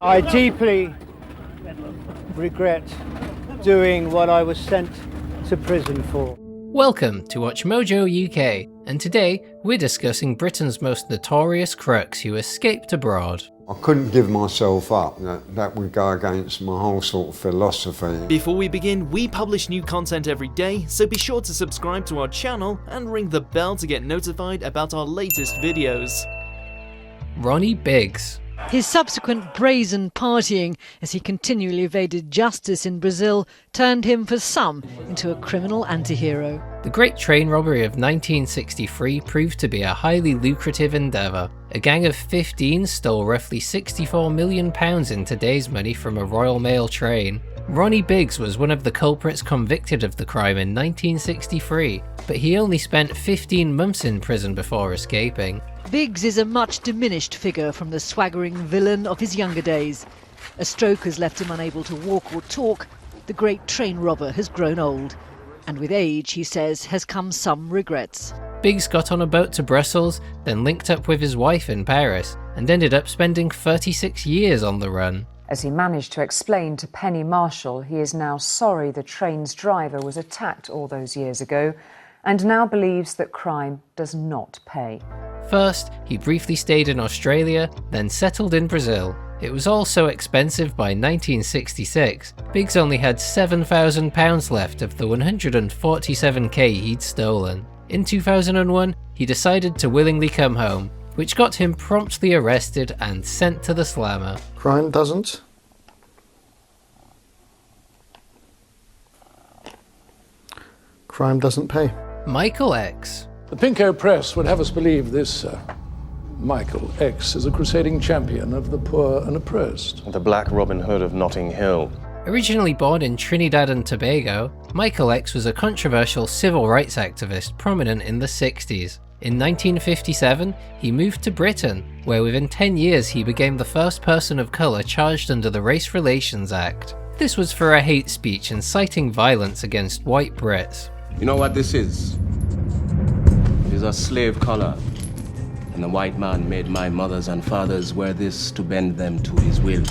I deeply regret doing what I was sent to prison for. Welcome to WatchMojo UK, and today we're discussing Britain's most notorious crooks who escaped abroad. I couldn't give myself up. That would go against my whole sort of philosophy. Before we begin, we publish new content every day, so be sure to subscribe to our channel and ring the bell to get notified about our latest videos. Ronnie Biggs. His subsequent brazen partying as he continually evaded justice in Brazil turned him for some into a criminal anti-hero. The Great Train Robbery of 1963 proved to be a highly lucrative endeavour. A gang of 15 stole roughly £64 million in today's money from a Royal Mail train. Ronnie Biggs was one of the culprits convicted of the crime in 1963, but he only spent 15 months in prison before escaping. Biggs is a much diminished figure from the swaggering villain of his younger days. A stroke has left him unable to walk or talk. The great train robber has grown old. And with age, he says, has come some regrets. Biggs got on a boat to Brussels, then linked up with his wife in Paris, and ended up spending 36 years on the run. As he managed to explain to Penny Marshall, he is now sorry the train's driver was attacked all those years ago, and now believes that crime does not pay. First, he briefly stayed in Australia, then settled in Brazil. It was all so expensive by 1966, Biggs only had £7,000 left of the 147k he'd stolen. In 2001, he decided to willingly come home, which got him promptly arrested and sent to the slammer. Crime doesn't pay. Michael X. The Pinko Press would have us believe this Michael X is a crusading champion of the poor and oppressed. The Black Robin Hood of Notting Hill. Originally born in Trinidad and Tobago, Michael X was a controversial civil rights activist prominent in the 60s. In 1957, he moved to Britain, where within 10 years he became the first person of colour charged under the Race Relations Act. This was for a hate speech inciting violence against white Brits. You know what this is? It is a slave collar, and the white man made my mothers and fathers wear this to bend them to his will.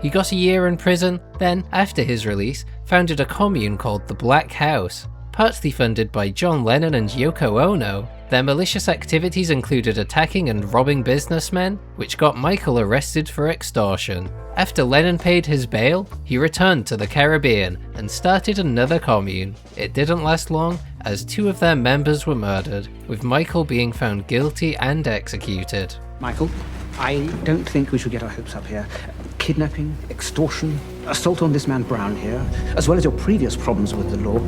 He got a year in prison, then, after his release, founded a commune called the Black House. Partly funded by John Lennon and Yoko Ono, their malicious activities included attacking and robbing businessmen, which got Michael arrested for extortion. After Lennon paid his bail, he returned to the Caribbean and started another commune. It didn't last long, as 2 of their members were murdered, with Michael being found guilty and executed. Michael, I don't think we should get our hopes up here. Kidnapping, extortion, assault on this man Brown here, as well as your previous problems with the law.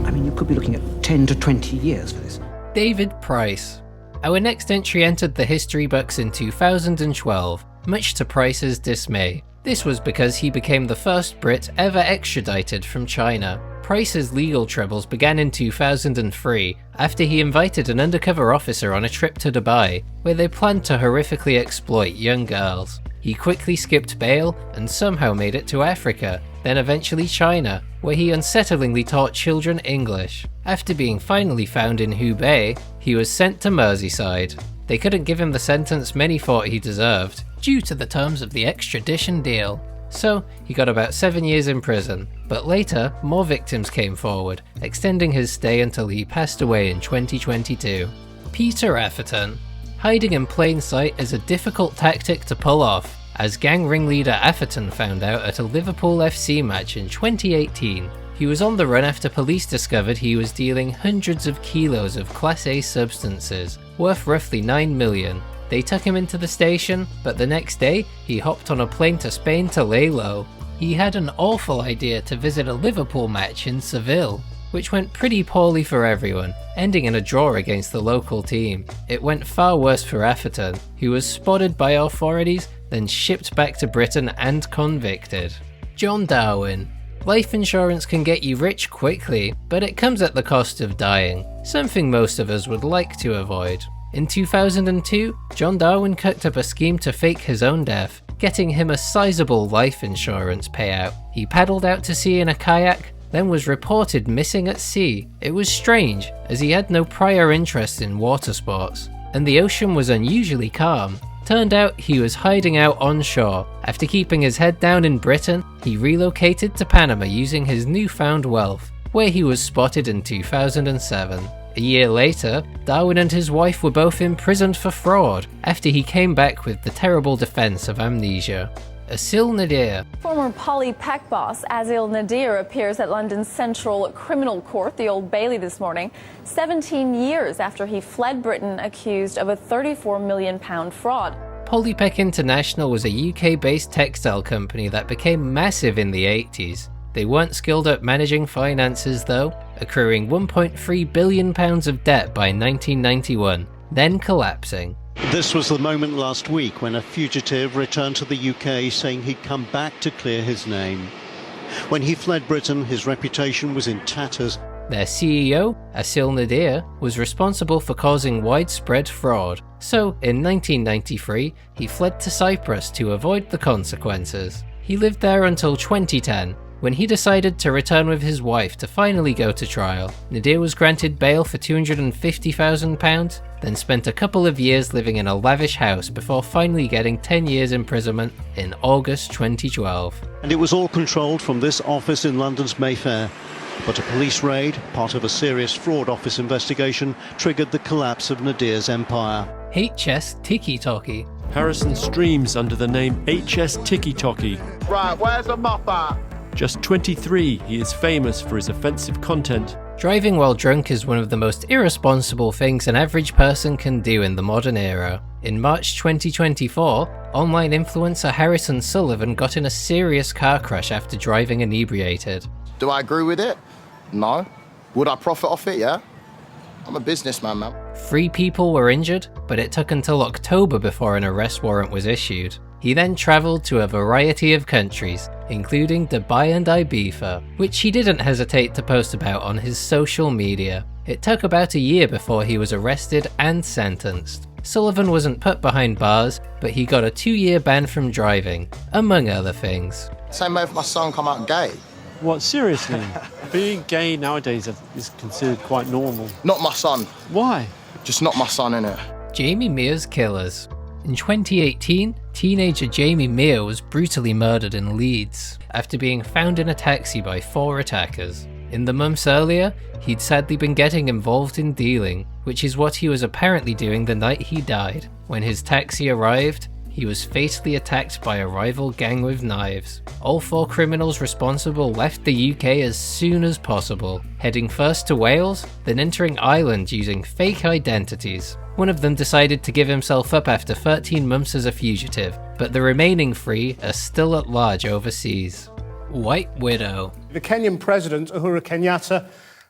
I mean, you could be looking at 10 to 20 years for this. David Price. Our next entry entered the history books in 2012, much to Price's dismay. This was because he became the first Brit ever extradited from China. Price's legal troubles began in 2003, after he invited an undercover officer on a trip to Dubai, where they planned to horrifically exploit young girls. He quickly skipped bail and somehow made it to Africa, then eventually China, where he unsettlingly taught children English. After being finally found in Hubei, he was sent to Merseyside. They couldn't give him the sentence many thought he deserved, due to the terms of the extradition deal. So, he got about 7 years in prison, but later, more victims came forward, extending his stay until he passed away in 2022. Peter Ephertton. Hiding in plain sight is a difficult tactic to pull off, as gang ringleader Ephertton found out at a Liverpool FC match in 2018. He was on the run after police discovered he was dealing hundreds of kilos of Class A substances, worth roughly 9 million. They took him into the station, but the next day, he hopped on a plane to Spain to lay low. He had an awful idea to visit a Liverpool match in Seville, which went pretty poorly for everyone, ending in a draw against the local team. It went far worse for Ephertton, who was spotted by authorities, then shipped back to Britain and convicted. John Darwin. Life insurance can get you rich quickly, but it comes at the cost of dying, something most of us would like to avoid. In 2002, John Darwin cooked up a scheme to fake his own death, getting him a sizable life insurance payout. He paddled out to sea in a kayak, then was reported missing at sea. It was strange, as he had no prior interest in water sports, and the ocean was unusually calm. Turned out he was hiding out on shore, After keeping his head down in Britain, he relocated to Panama using his newfound wealth, where he was spotted in 2007. A year later, Darwin and his wife were both imprisoned for fraud after he came back with the terrible defense of amnesia. Asil Nadir. Former Polly Peck boss Asil Nadir appears at London's Central Criminal Court, the Old Bailey, this morning, 17 years after he fled Britain accused of a £34 million fraud. Polypec International was a UK-based textile company that became massive in the 80s. They weren't skilled at managing finances though, accruing £1.3 billion of debt by 1991, then collapsing. This was the moment last week when a fugitive returned to the UK saying he'd come back to clear his name. When he fled Britain, his reputation was in tatters. Their CEO, Asil Nadir, was responsible for causing widespread fraud, so in 1993 he fled to Cyprus to avoid the consequences. He lived there until 2010, when he decided to return with his wife to finally go to trial. Nadir was granted bail for £250,000, then spent a couple of years living in a lavish house before finally getting 10 years imprisonment in August 2012. And it was all controlled from this office in London's Mayfair. But a police raid, part of a serious fraud office investigation, triggered the collapse of Nadir's empire. HS Tiki Toki. Harrison streams under the name HS Tiki Toki. Right, where's the mopper? Just 23, he is famous for his offensive content. Driving while drunk is one of the most irresponsible things an average person can do in the modern era. In March 2024, online influencer Harrison Sullivan got in a serious car crash after driving inebriated. Do I agree with it? No. Would I profit off it? Yeah. I'm a businessman, man. 3 people were injured, but it took until October before an arrest warrant was issued. He then travelled to a variety of countries, including Dubai and Ibiza, which he didn't hesitate to post about on his social media. It took about a year before he was arrested and sentenced. Sullivan wasn't put behind bars, but he got a 2-year ban from driving, among other things. Same way if my son come out gay. What, seriously? Being gay nowadays is considered quite normal. Not my son. Why? Just not my son, innit? Jamie Mears killers. In 2018, teenager Jamie Mears was brutally murdered in Leeds after being found in a taxi by 4 attackers. In the months earlier, he'd sadly been getting involved in dealing, which is what he was apparently doing the night he died. When his taxi arrived, he was fatally attacked by a rival gang with knives. All 4 criminals responsible left the UK as soon as possible, heading first to Wales, then entering Ireland using fake identities. One of them decided to give himself up after 13 months as a fugitive, but the remaining 3 are still at large overseas. White Widow. The Kenyan President, Uhuru Kenyatta,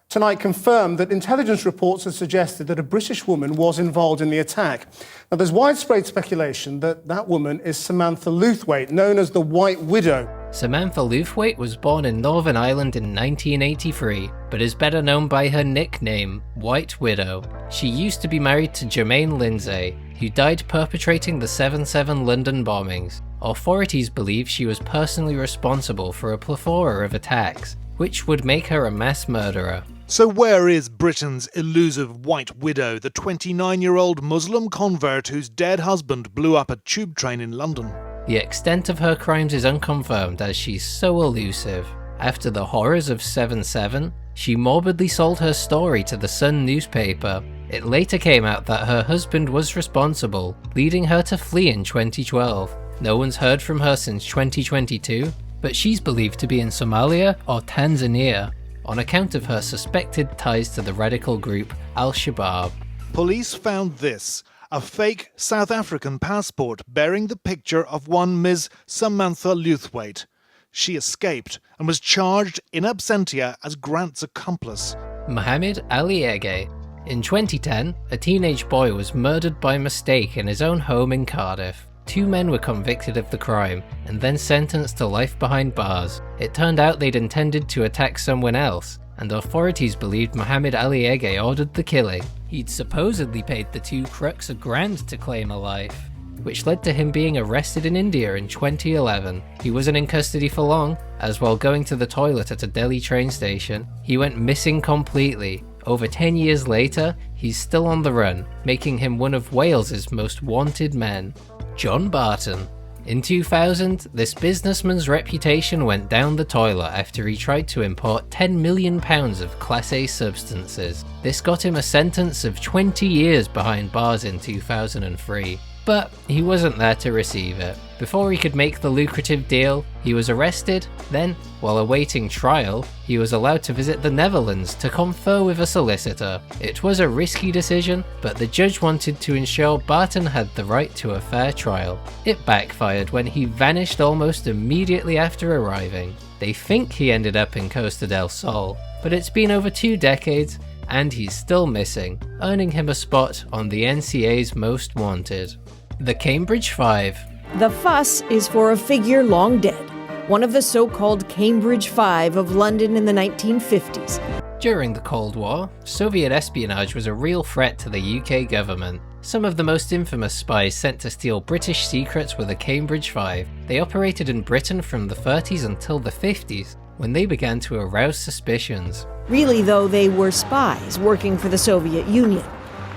tonight confirmed that intelligence reports had suggested that a British woman was involved in the attack. Now, there's widespread speculation that that woman is Samantha Lewthwaite, known as the White Widow. Samantha Lewthwaite was born in Northern Ireland in 1983, but is better known by her nickname, White Widow. She used to be married to Jermaine Lindsay, who died perpetrating the 7/7 London bombings. Authorities believe she was personally responsible for a plethora of attacks, which would make her a mass murderer. So where is Britain's elusive White Widow, the 29-year-old Muslim convert whose dead husband blew up a tube train in London? The extent of her crimes is unconfirmed as she's so elusive. After the horrors of 7/7, she morbidly sold her story to the Sun newspaper. It later came out that her husband was responsible, leading her to flee in 2012. No one's heard from her since 2022, but she's believed to be in Somalia or Tanzania, on account of her suspected ties to the radical group Al-Shabaab. Police found this, a fake South African passport bearing the picture of one Ms. Samantha Lewthwaite. She escaped and was charged in absentia as Grant's accomplice. Mohammed Ali Ege. In 2010, a teenage boy was murdered by mistake in his own home in Cardiff. 2 men were convicted of the crime and then sentenced to life behind bars. It turned out they'd intended to attack someone else, and authorities believed Mohammed Ali Ege ordered the killing. He'd supposedly paid the 2 crooks $1,000 to claim a life, which led to him being arrested in India in 2011. He wasn't in custody for long, as while going to the toilet at a Delhi train station, he went missing completely. Over 10 years later, he's still on the run, making him one of Wales's most wanted men. John Barton. In 2000, this businessman's reputation went down the toilet after he tried to import £10 million of Class A substances. This got him a sentence of 20 years behind bars in 2003. But he wasn't there to receive it. Before he could make the lucrative deal, he was arrested. Then, while awaiting trial, he was allowed to visit the Netherlands to confer with a solicitor. It was a risky decision, but the judge wanted to ensure Barton had the right to a fair trial. It backfired when he vanished almost immediately after arriving. They think he ended up in Costa del Sol, but it's been over 2 decades and he's still missing, earning him a spot on the NCA's Most Wanted. The Cambridge Five. The fuss is for a figure long dead, one of the so-called Cambridge Five of London in the 1950s. During the Cold War, Soviet espionage was a real threat to the UK government. Some of the most infamous spies sent to steal British secrets were the Cambridge Five. They operated in Britain from the 30s until the 50s, when they began to arouse suspicions. Really, though, they were spies working for the Soviet Union.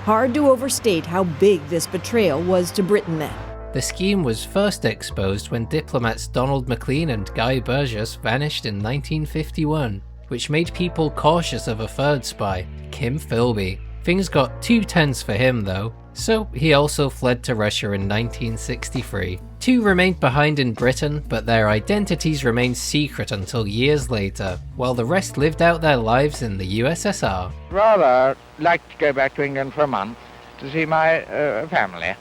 Hard to overstate how big this betrayal was to Britain then. The scheme was first exposed when diplomats Donald Maclean and Guy Burgess vanished in 1951, which made people cautious of a third spy, Kim Philby. Things got too tense for him though, so he also fled to Russia in 1963. 2 remained behind in Britain, but their identities remained secret until years later, while the rest lived out their lives in the USSR. Rather like to go back to England for a month to see my family.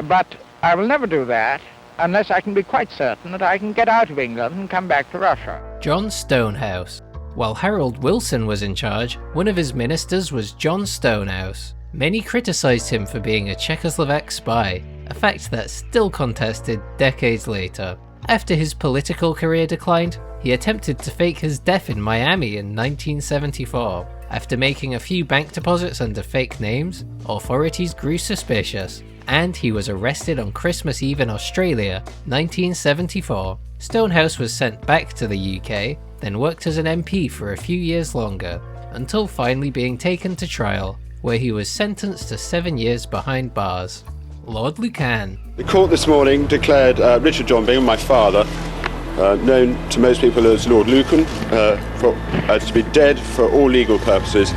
But I will never do that unless I can be quite certain that I can get out of England and come back to Russia. John Stonehouse. While Harold Wilson was in charge, one of his ministers was John Stonehouse. Many criticised him for being a Czechoslovak spy, a fact that's still contested decades later. After his political career declined, he attempted to fake his death in Miami in 1974. After making a few bank deposits under fake names, authorities grew suspicious, and he was arrested on Christmas Eve in Australia, 1974. Stonehouse was sent back to the UK, then worked as an MP for a few years longer, until finally being taken to trial, where he was sentenced to 7 years behind bars. Lord Lucan. The court this morning declared Richard John Bingham, my father, known to most people as Lord Lucan, to be dead for all legal purposes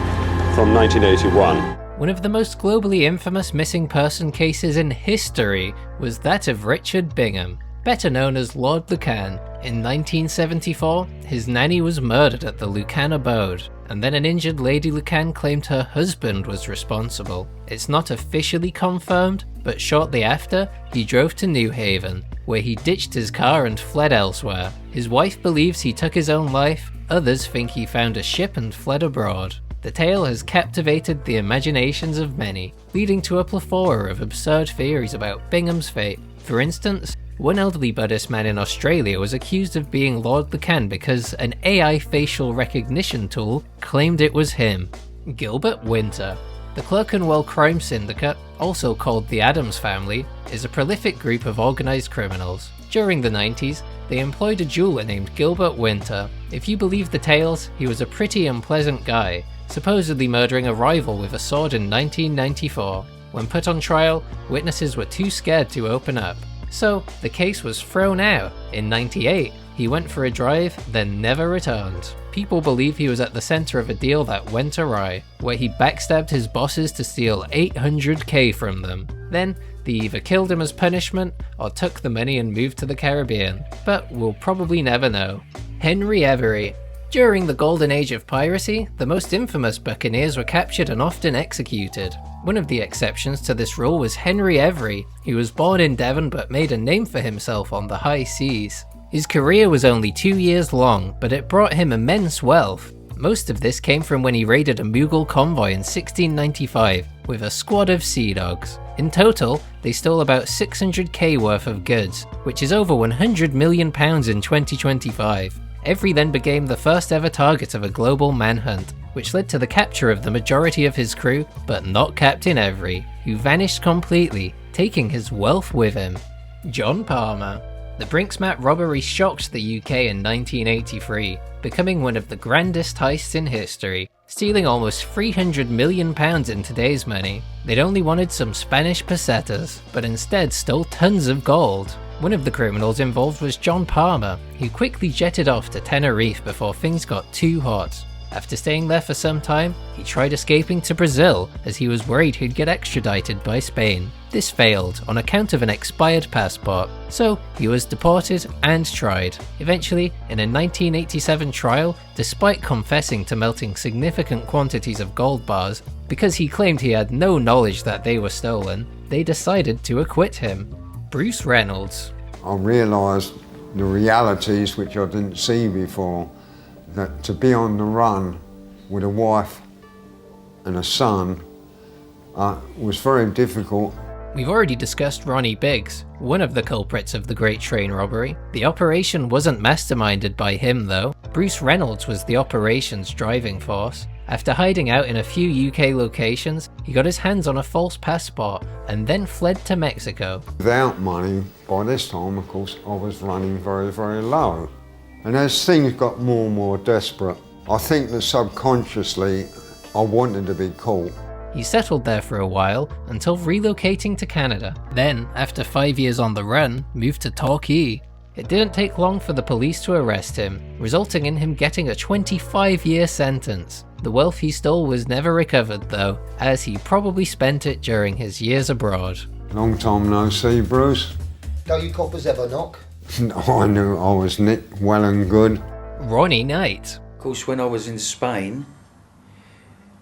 from 1981. One of the most globally infamous missing person cases in history was that of Richard Bingham, better known as Lord Lucan. In 1974, his nanny was murdered at the Lucan abode, and then an injured Lady Lucan claimed her husband was responsible. It's not officially confirmed, but shortly after, he drove to New Haven, where he ditched his car and fled elsewhere. His wife believes he took his own life, others think he found a ship and fled abroad. The tale has captivated the imaginations of many, leading to a plethora of absurd theories about Bingham's fate. For instance, one elderly Buddhist man in Australia was accused of being Lord Lucan because an AI facial recognition tool claimed it was him. Gilbert Wynter. The Clerkenwell crime syndicate, also called the Addams family, is a prolific group of organised criminals. During the 90s, they employed a jeweller named Gilbert Wynter. If you believe the tales, he was a pretty unpleasant guy, supposedly murdering a rival with a sword in 1994. When put on trial, witnesses were too scared to open up. So, the case was thrown out. In '98, he went for a drive, then never returned. People believe he was at the centre of a deal that went awry, where he backstabbed his bosses to steal $800K from them. Then, they either killed him as punishment, or took the money and moved to the Caribbean. But we'll probably never know. Henry Every. During the golden age of piracy, the most infamous buccaneers were captured and often executed. One of the exceptions to this rule was Henry Every. He was born in Devon but made a name for himself on the high seas. His career was only 2 years long, but it brought him immense wealth. Most of this came from when he raided a Mughal convoy in 1695 with a squad of sea dogs. In total, they stole about $600K worth of goods, which is over £100 million in 2025. Every then became the first ever target of a global manhunt, which led to the capture of the majority of his crew, but not Captain Every, who vanished completely, taking his wealth with him. John Palmer. The Brinksmat robbery shocked the UK in 1983, becoming one of the grandest heists in history, stealing almost £300 million in today's money. They'd only wanted some Spanish pesetas, but instead stole tons of gold. One of the criminals involved was John Palmer, who quickly jetted off to Tenerife before things got too hot. After staying there for some time, he tried escaping to Brazil as he was worried he'd get extradited by Spain. This failed on account of an expired passport, so he was deported and tried. Eventually, in a 1987 trial, despite confessing to melting significant quantities of gold bars, because he claimed he had no knowledge that they were stolen, they decided to acquit him. Bruce Reynolds. I realised the realities which I didn't see before, that to be on the run with a wife and a son was very difficult. We've already discussed Ronnie Biggs, one of the culprits of the Great Train Robbery. The operation wasn't masterminded by him though. Bruce Reynolds was the operation's driving force. After hiding out in a few UK locations, he got his hands on a false passport and then fled to Mexico. Without money, by this time of course I was running very, very low. And as things got more and more desperate, I think that subconsciously I wanted to be caught. He settled there for a while until relocating to Canada. Then, after 5 years on the run, moved to Torquay. It didn't take long for the police to arrest him, resulting in him getting a 25-year sentence. The wealth he stole was never recovered though, as he probably spent it during his years abroad. Long time no see, Bruce. Don't you coppers ever knock? I knew I was nicked well and good. Ronnie Knight. Of course, when I was in Spain,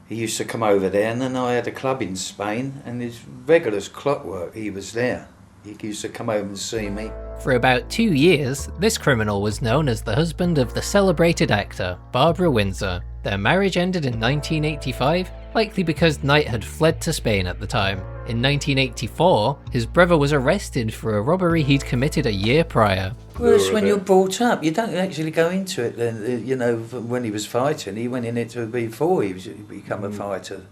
he used to come over there, and then I had a club in Spain, and his regular clockwork, he was there. He used to come over and see me. For about 2 years, this criminal was known as the husband of the celebrated actor, Barbara Windsor. Their marriage ended in 1985, likely because Knight had fled to Spain at the time. In 1984, his brother was arrested for a robbery he'd committed a year prior. Well, it's when you're brought up, you don't actually go into it then, you know, when he was fighting, he went in it before he became a fighter.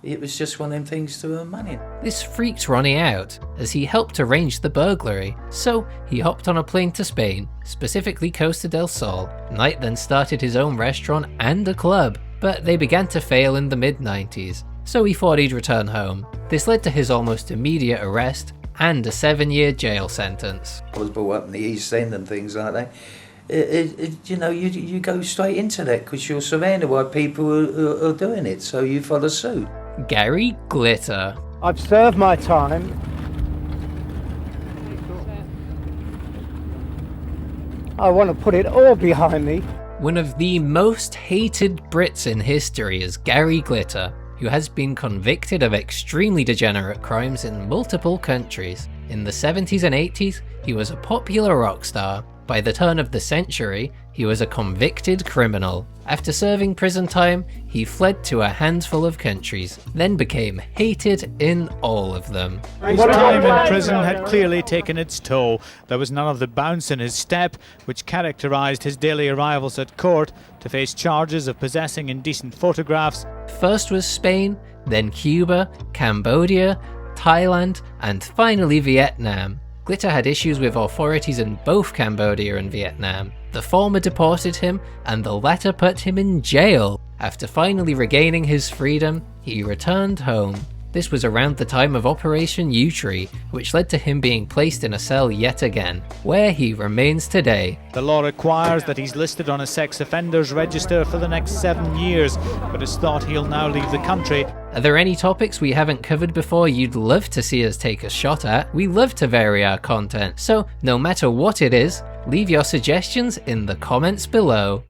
It was just one of them things to earn money. This freaked Ronnie out, as he helped arrange the burglary, so he hopped on a plane to Spain, specifically Costa del Sol. Knight then started his own restaurant and a club, but they began to fail in the mid-90s, so he thought he'd return home. This led to his almost immediate arrest and a 7-year jail sentence. I was brought up in the East End and things like that. You know, you go straight into that because you're surrounded by people who are doing it, so you follow suit. Gary Glitter. I've served my time. I want to put it all behind me. One of the most hated Brits in history is Gary Glitter, who has been convicted of extremely degenerate crimes in multiple countries. In the 70s and 80s, he was a popular rock star. By the turn of the century, he was a convicted criminal. After serving prison time, he fled to a handful of countries, then became hated in all of them. His time in prison had clearly taken its toll. There was none of the bounce in his step, which characterised his daily arrivals at court to face charges of possessing indecent photographs. First was Spain, then Cuba, Cambodia, Thailand, and finally Vietnam. Glitter had issues with authorities in both Cambodia and Vietnam. The former deported him, and the latter put him in jail. After finally regaining his freedom, he returned home. This was around the time of Operation U-Tree, which led to him being placed in a cell yet again, where he remains today. The law requires that he's listed on a sex offenders register for the next 7 years, but it's thought he'll now leave the country. Are there any topics we haven't covered before you'd love to see us take a shot at? We love to vary our content, so no matter what it is, leave your suggestions in the comments below.